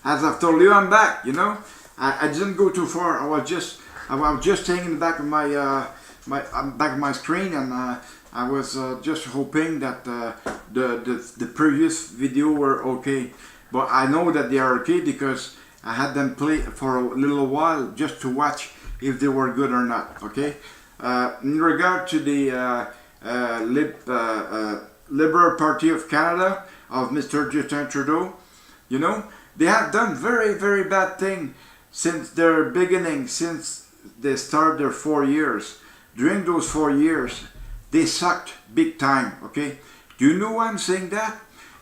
as I've told you, I'm back. You know, I didn't go too far. I was just staying in the back of my back of my screen, and I was just hoping that the previous video were okay. But I know that they are okay because I had them play for a little while just to watch if they were good or not. Okay. In regard to the Liberal Party of Canada of Mr. Justin Trudeau, you know, they have done very, very bad thing since their beginning, since they started their 4 years. During those 4 years, they sucked big time, okay? Do you know why I'm saying that?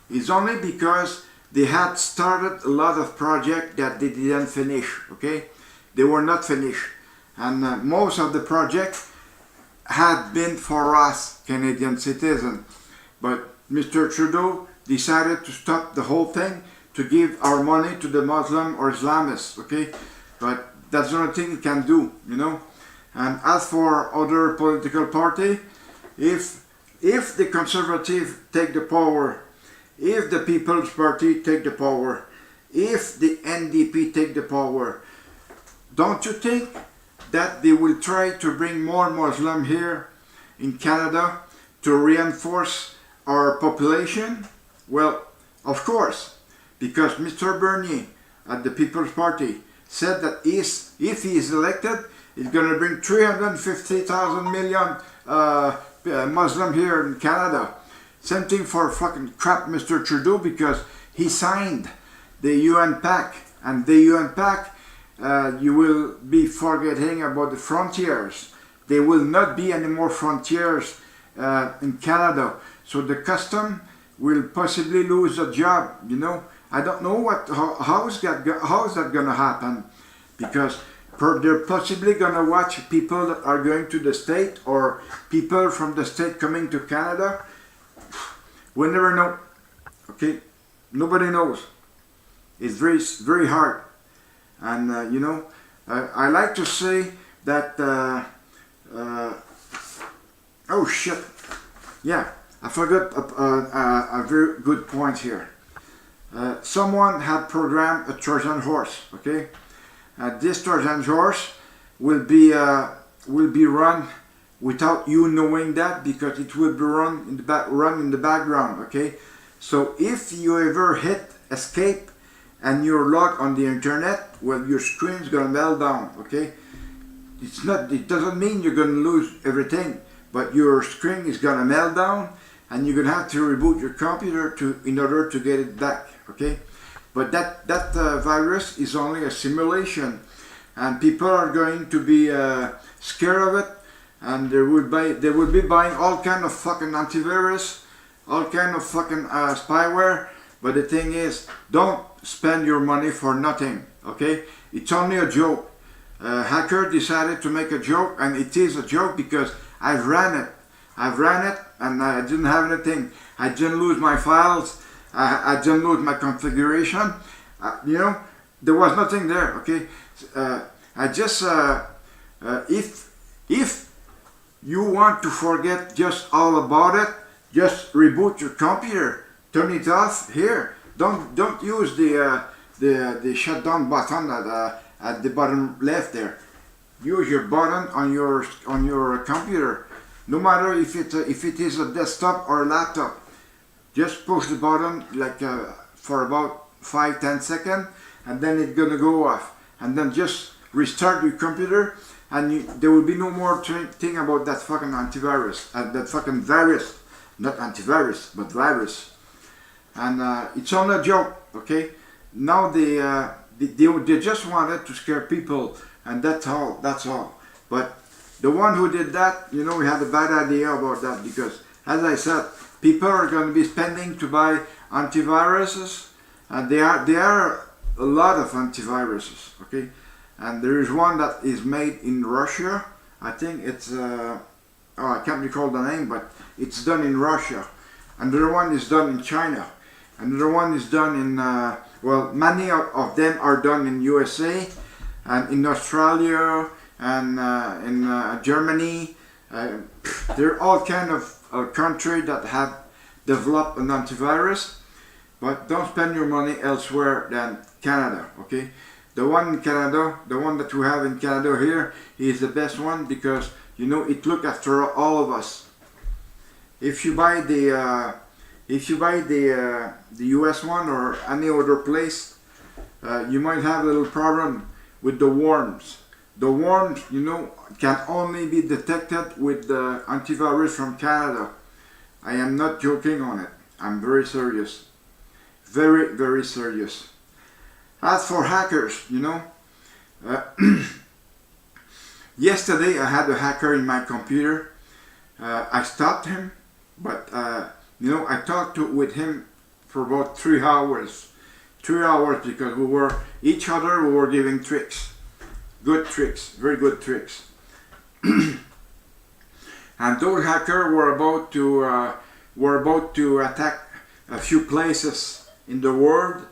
It's only because they had started a lot of projects that they didn't finish, okay? They were not finished. And most of the projects had been for us, Canadian citizens. But Mr. Trudeau decided to stop the whole thing to give our money to the Muslim or Islamists, okay? But that's the only thing he can do, you know? And as for other political party, if the Conservative take the power, if the People's Party take the power, if the NDP take the power, don't you think that they will try to bring more Muslim here in Canada to reinforce our population? Well, of course, because Mr. Bernier at the People's Party said that if he is elected, he's going to bring 350,000 million Muslim here in Canada. Same thing for fucking crap Mr. Trudeau, because he signed the UN Pact, and the UN Pact, you will be forgetting about the frontiers. There will not be any more frontiers in Canada, so the custom will possibly lose a job, you know. I don't know how is that going to happen, because they're possibly going to watch people that are going to the state or people from the state coming to Canada. We'll never know, okay? Nobody knows. It's very, very hard. And, you know, I like to say that, oh shit, yeah, I forgot a very good point here. Someone had programmed a Trojan horse, okay? This Trojan horse will be run without you knowing that, because it will be run in the background, okay? So if you ever hit escape and you're logged on the internet, well, your screen's gonna melt down, okay? It doesn't mean you're gonna lose everything, but your screen is gonna melt down, and you're gonna have to reboot your computer in order to get it back, okay? But that virus is only a simulation, and people are going to be scared of it, and they will be buying all kind of fucking antivirus, all kind of fucking spyware. But the thing is, don't spend your money for nothing, okay? It's only a joke. Hacker decided to make a joke, and it is a joke because I've ran it, and I didn't have anything. I didn't lose my files. I didn't lose my configuration. You know, there was nothing there, okay? I just, if you want to forget just all about it, just reboot your computer, turn it off here. Don't use the shutdown button at the bottom left there. Use your button on your computer, no matter if it is a desktop or a laptop. Just push the button like for about 5-10 seconds, and then it's gonna go off. And then just restart your computer, and there will be no more thing about that fucking antivirus, that fucking virus, not antivirus, but virus. And it's only a joke, okay? Now they just wanted to scare people, and that's all. But the one who did that, you know, we had a bad idea about that, because, as I said, people are going to be spending to buy antiviruses, and there are a lot of antiviruses, okay? And there is one that is made in Russia. I think it's, I can't recall the name, but it's done in Russia. Another one is done in China. Another one is done in, well, many of them are done in USA, and in Australia, and in Germany. There are all kind of countries that have developed an antivirus. but don't spend your money elsewhere than Canada, okay? The one in Canada, the one that we have in Canada here, is the best one because, you know, it looks after all of us. If you buy the US one or any other place, you might have a little problem with the worms. The worms, you know, can only be detected with the antivirus from Canada. I am not joking on it. I'm very serious. Very, very serious. As for hackers, you know, yesterday I had a hacker in my computer. I stopped him, but you know, I talked with him for about 3 hours. 3 hours because we were giving tricks. Good tricks, very good tricks. And those hackers were about to attack a few places in the world.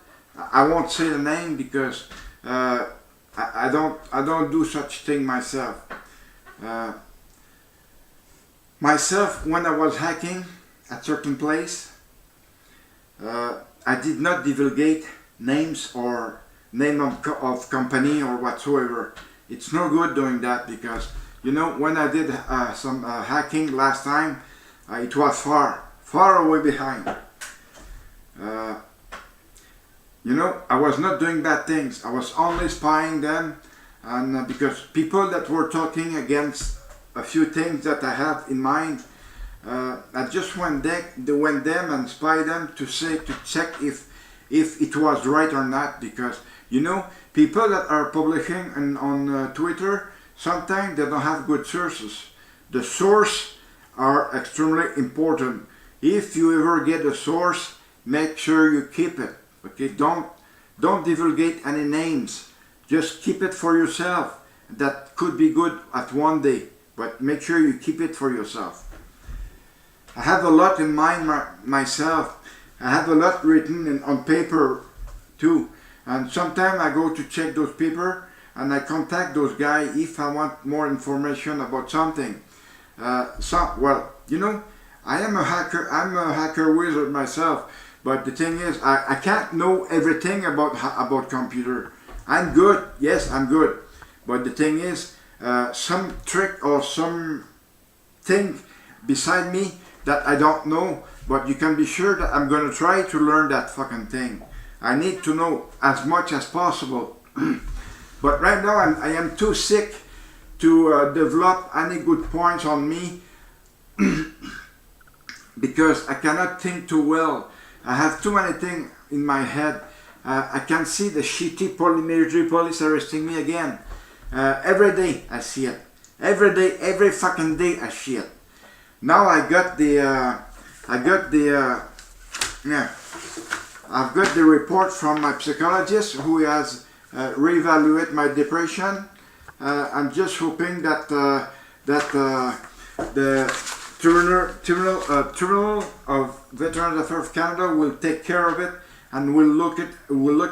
I won't say the name because I don't do such thing myself. Myself, when I was hacking at certain place, I did not divulgate names or name of company or whatsoever. It's no good doing that because, you know, when I did some hacking last time, it was far away behind. You know, I was not doing bad things. I was only spying them, and because people that were talking against a few things that I have in mind, I just went them and spy them to check if it was right or not. Because, you know, people that are publishing on Twitter, sometimes they don't have good sources. The source are extremely important. If you ever get a source, make sure you keep it. Okay, don't divulgate any names. Just keep it for yourself. That could be good at one day, but make sure you keep it for yourself. I have a lot in mind myself. I have a lot written on paper too. And sometimes I go to check those paper and I contact those guys if I want more information about something. Well, you know, I am a hacker. I'm a hacker wizard myself. But the thing is, I can't know everything about computer. I'm good, yes, I'm good. But the thing is, some trick or some thing beside me that I don't know, but you can be sure that I'm going to try to learn that fucking thing. I need to know as much as possible. But right now, I am too sick to develop any good points on me because I cannot think too well. I have too many things in my head. I can see the shitty military police arresting me again. Every day I see it. Every day, every fucking day I see it. Now I've got the report from my psychologist who has reevaluated my depression. I'm just hoping that the Tribunal of Veterans Affairs of Canada will take care of it and will look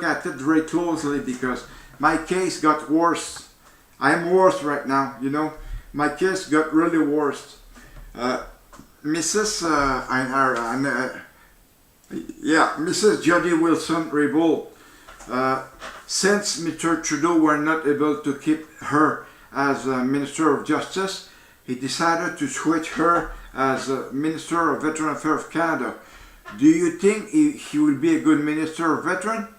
at it very closely because my case got worse. I am worse right now, you know. My case got really worse. Mrs. Jody Wilson-Raybould, since Mr. Trudeau were not able to keep her as Minister of Justice, he decided to switch her as Minister of Veteran Affairs of Canada. Do you think he will be a good Minister of Veteran?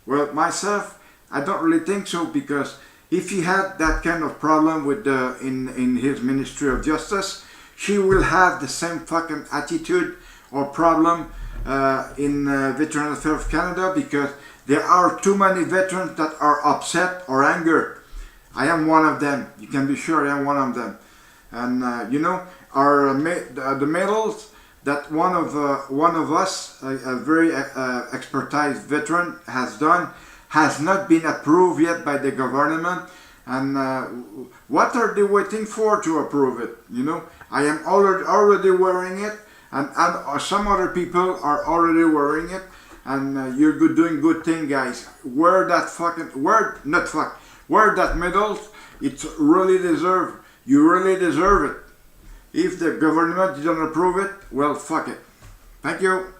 Well, myself, I don't really think so because if he had that kind of problem with in his Ministry of Justice, she will have the same fucking attitude or problem in Veteran Affairs of Canada because there are too many veterans that are upset or angry. I am one of them. You can be sure I am one of them. And you know, the medals that one of us, a very expertise veteran, has done, has not been approved yet by the government. And what are they waiting for to approve it? You know, I am already wearing it, and some other people are already wearing it. And you're doing good thing, guys. Wear that medal. It's really deserved. You really deserve it. If the government didn't approve it, well, fuck it. Thank you.